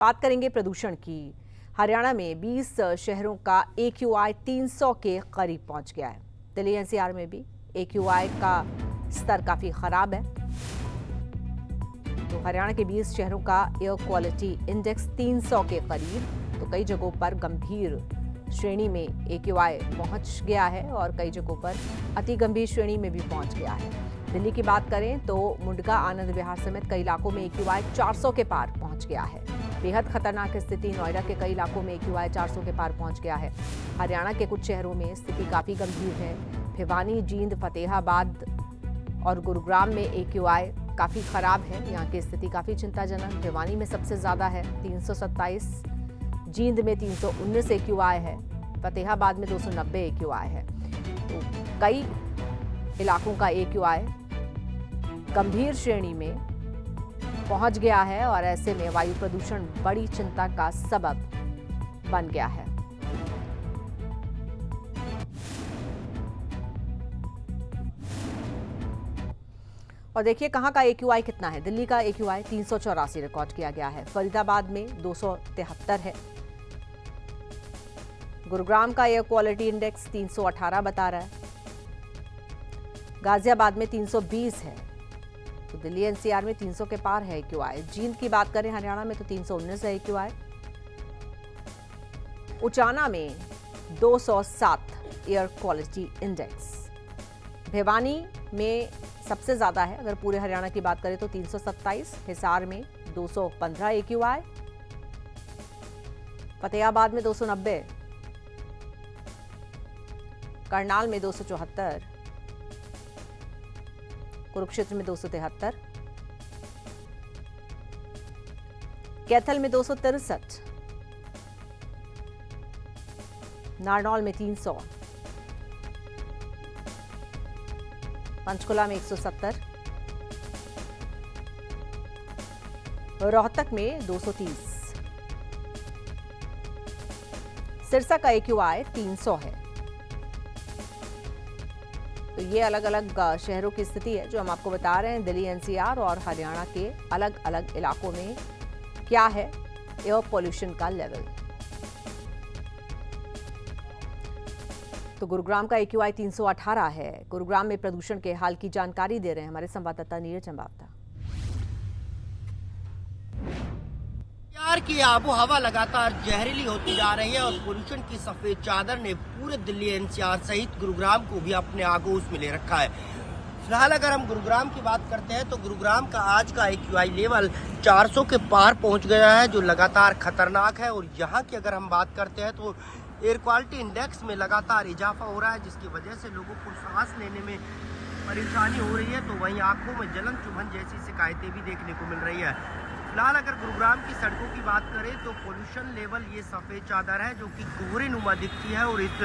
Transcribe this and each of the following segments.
बात करेंगे प्रदूषण की। हरियाणा में 20 शहरों का AQI 300 के करीब पहुंच गया है। दिल्ली NCR में भी AQI का स्तर काफी खराब है। तो हरियाणा के 20 शहरों का एयर क्वालिटी इंडेक्स 300 के करीब, तो कई जगहों पर गंभीर श्रेणी में AQI पहुंच गया है और कई जगहों पर अति गंभीर श्रेणी में भी पहुंच गया है। दिल्ली की बात करें तो मुंडका, आनंद विहार समेत कई इलाकों में AQI 400 के पार पहुंच गया है। बेहद खतरनाक स्थिति नोएडा के कई इलाकों में AQI 400 के पार पहुंच गया है। हरियाणा के कुछ शहरों में स्थिति काफी गंभीर है। भिवानी, जींद, फतेहाबाद और गुरुग्राम में AQI काफी खराब है। यहाँ की स्थिति काफी चिंताजनक। भिवानी में सबसे ज्यादा है 327, जींद में 319 AQI है, फतेहाबाद में 290 AQI है। तो कई इलाकों का AQI गंभीर श्रेणी में पहुंच गया है और ऐसे में वायु प्रदूषण बड़ी चिंता का सबब बन गया है। और देखिए कहां का AQI कितना है। दिल्ली का AQI 384 रिकॉर्ड किया गया है। फरीदाबाद में 273 है। गुरुग्राम का एयर क्वालिटी इंडेक्स 318 बता रहा है। गाजियाबाद में 320 है। तो दिल्ली NCR में 300 के पार है AQI। जींद की बात करें हरियाणा में तो 319 है AQI। उचाना में 207 एयर क्वालिटी इंडेक्स। भिवानी में सबसे ज्यादा है। अगर पूरे हरियाणा की बात करें तो 327, हिसार में 215 AQI, फतेहाबाद में 290, करनाल में 274, कुरुक्षेत्र में 273, कैथल में 263, नारनौल में 300, पंचकुला में 170, रोहतक में 230, सिरसा का AQI 300 है। तो ये अलग अलग शहरों की स्थिति है जो हम आपको बता रहे हैं। दिल्ली NCR और हरियाणा के अलग अलग इलाकों में क्या है एयर पॉल्यूशन का लेवल। तो गुरुग्राम का AQI 318 है। गुरुग्राम में प्रदूषण के हाल की जानकारी दे रहे हैं हमारे संवाददाता नीरज चंबावता। यार की आबो हवा लगातार जहरीली होती जा रही है और पोल्यूशन की सफेद चादर ने पूरे दिल्ली NCR सहित गुरुग्राम को भी अपने आगोश में ले रखा है। फिलहाल अगर हम गुरुग्राम की बात करते हैं तो गुरुग्राम का आज का AQI लेवल 400 के पार पहुंच गया है, जो लगातार खतरनाक है। और यहाँ की अगर हम बात करते हैं तो एयर क्वालिटी इंडेक्स में लगातार इजाफा हो रहा है, जिसकी वजह से लोगों को सांस लेने में परेशानी हो रही है। तो वहीं आंखों में जलन, चुभन जैसी शिकायतें भी देखने को मिल रही है। फिलहाल अगर गुरुग्राम की सड़कों की बात करें तो पोल्यूशन लेवल ये सफ़ेद चादर है जो कि कोहरे नुमा दिखती है। और इस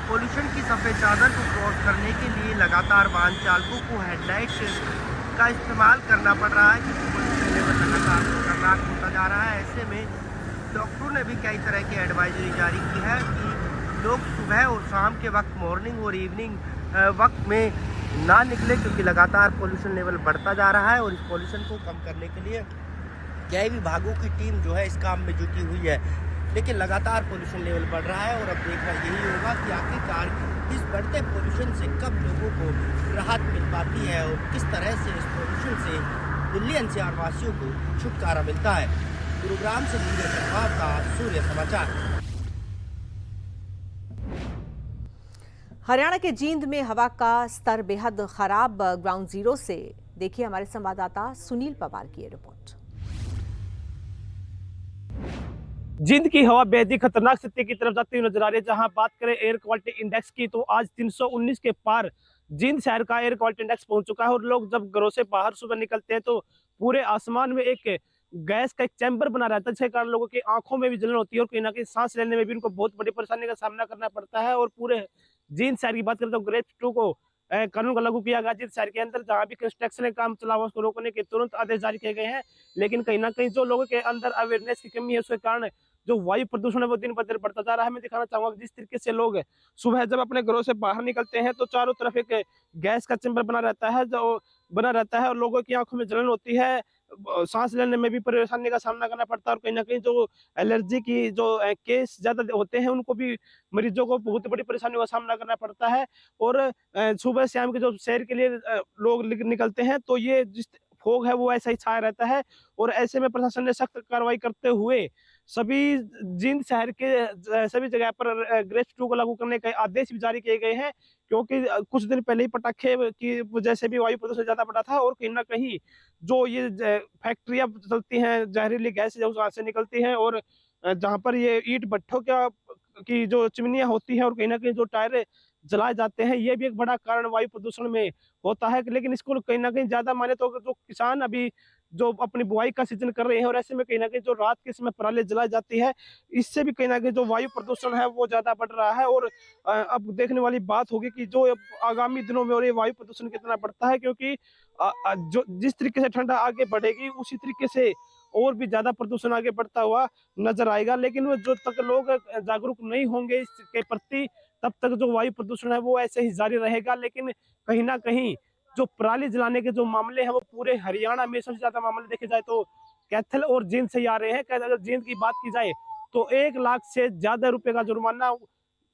पोल्यूशन की सफ़ेद चादर को क्रॉस करने के लिए लगातार वाहन चालकों को हेडलाइट का इस्तेमाल करना पड़ रहा है, क्योंकि पोल्यूशन लेवल लगातार खतरनाक होता जा रहा है। ऐसे में डॉक्टरों ने भी कई तरह की एडवाइजरी जारी की है कि लोग सुबह और शाम के वक्त, मॉर्निंग और इवनिंग वक्त में ना निकले, क्योंकि लगातार पोल्यूशन लेवल बढ़ता जा रहा है। और इस पोल्यूशन को कम करने के लिए कई विभागों की टीम जो है इस काम में जुटी हुई है, लेकिन लगातार पोल्यूशन लेवल बढ़ रहा है। और अब देखना यही होगा कि आखिरकार इस बढ़ते पोल्यूशन से कब लोगों को राहत मिल पाती है और किस तरह से इस पोल्यूशन से दिल्ली NCR वासियों को छुटकारा मिलता है। गुरुग्राम से नीरज चंबावता, सूर्य समाचार। हरियाणा के जींद में हवा का स्तर बेहद खराब। ग्राउंड जीरो से देखिए हमारे संवाददाता सुनील पवार की रिपोर्ट। जींद की हवा बेहद ही खतरनाक स्थिति की तरफ जाती हुई नजर आ रही है। जहां बात करें एयर क्वालिटी इंडेक्स की तो आज 319 के पार जींद शहर का एयर क्वालिटी इंडेक्स पहुंच चुका है। और लोग जब घरों से बाहर सुबह निकलते हैं तो पूरे आसमान में एक गैस का एक चैम्बर बना रहता है, जिसके कारण लोगों की आंखों में भी जलन होती है और कहीं ना कहीं सांस लेने में भी उनको बहुत बड़ी परेशानी का सामना करना पड़ता है। और पूरे जींद शहर की बात करें तो ग्रेड 2 को कानून को लागू किया गया। जींद शहर के अंदर जहां भी कंस्ट्रक्शन का काम चला हुआ उसको रोकने के तुरंत आदेश जारी किए गए हैं। लेकिन कहीं ना कहीं जो लोगों के अंदर अवेयरनेस की कमी है, उसके कारण जो वायु प्रदूषण है वो दिन ब दिन बढ़ता जा रहा है। मैं दिखाना चाहूंगा जिस तरीके से लोग सुबह जब अपने घरों से बाहर निकलते हैं तो चारों तरफ एक गैस का चैम्बर बना रहता है और लोगों की आंखों में जलन होती है। सांस लेने में भी परेशानी का सामना करना पड़ता है और कहीं ना कहीं जो एलर्जी की जो केस ज्यादा होते हैं उनको भी, मरीजों को बहुत बड़ी परेशानियों का सामना करना पड़ता है। और सुबह शाम के जो सैर के लिए लोग निकलते हैं तो ये जिस फोग है वो ऐसा ही छाया रहता है। और ऐसे में प्रशासन ने सख्त कार्रवाई करते हुए सभी जींद शहर के सभी जगह पर ग्रेस 2 को लागू करने के आदेश भी जारी किए गए हैं, क्योंकि कुछ दिन पहले ही पटाखे की वजह से भी वायु प्रदूषण ज्यादा बढ़ा था। और कहीं ना कहीं जो ये फैक्ट्रियां चलती हैं, जहरीली गैस जो वहां से निकलती हैं, और जहां पर ये ईंट भट्ठों की जो चिमनियां होती हैं और कहीं ना कहीं जो टायर जलाए जाते हैं, ये भी एक बड़ा कारण वायु प्रदूषण में होता है। लेकिन इसको कहीं ना कहीं ज्यादा माने तो जो किसान अभी जो अपनी बुआई का सीजन कर रहे हैं, और ऐसे में कहीं ना कहीं जो रात के समय पराली जलाई जाती है, इससे भी कहीं ना कहीं जो वायु प्रदूषण है वो ज्यादा बढ़ रहा है। और अब देखने वाली बात होगी कि जो अब आगामी दिनों में और ये वायु प्रदूषण कितना बढ़ता है, क्योंकि जो जिस तरीके से ठंडा आगे बढ़ेगी उसी तरीके से और भी ज्यादा प्रदूषण आगे बढ़ता हुआ नजर आएगा। लेकिन वो जो तक लोग जागरूक नहीं होंगे इसके प्रति, तब तक जो वायु प्रदूषण है वो ऐसे ही जारी रहेगा। लेकिन कहीं ना कहीं जो पराली जलाने के जो मामले हैं वो पूरे हरियाणा में सबसे ज्यादा मामले देखे जाए तो कैथल और जींद से ही आ रहे हैं। अगर जींद की बात की जाए तो 1 लाख से ज्यादा रुपए का जुर्माना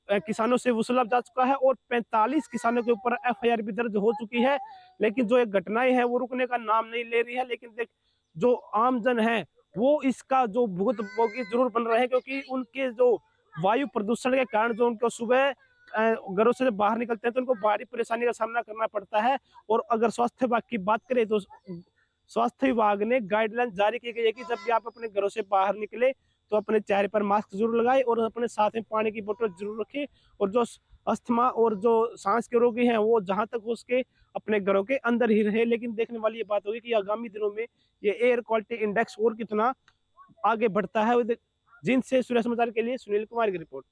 किसानों से वसूला जा चुका है और 45 किसानों के ऊपर एफआईआर भी दर्ज हो चुकी है। लेकिन जो ये घटनाएं हैं वो रुकने का नाम नहीं ले रही है। लेकिन देख, जो आमजन है वो इसका जो भुगतभोगी जरूर बन रहे हैं, क्योंकि उनके जो वायु प्रदूषण के कारण जो उनको सुबह घरों से बाहर निकलते हैं तो उनको भारी परेशानी का सामना करना पड़ता है। और अगर स्वास्थ्य विभाग की बात करें तो स्वास्थ्य विभाग ने गाइडलाइन जारी की गई है कि जब भी आप अपने घरों से बाहर निकले तो अपने चेहरे पर मास्क जरूर लगाए और अपने साथ में पानी की बोतल जरूर रखें। और जो अस्थमा और जो सांस के रोगी हैं वो जहां तक हो सके अपने घरों के अंदर ही रहे। लेकिन देखने वाली ये बात होगी कि आगामी दिनों में ये एयर क्वालिटी इंडेक्स और कितना आगे बढ़ता है। जींद से सूर्य समाचार के लिए सुनील कुमार की रिपोर्ट।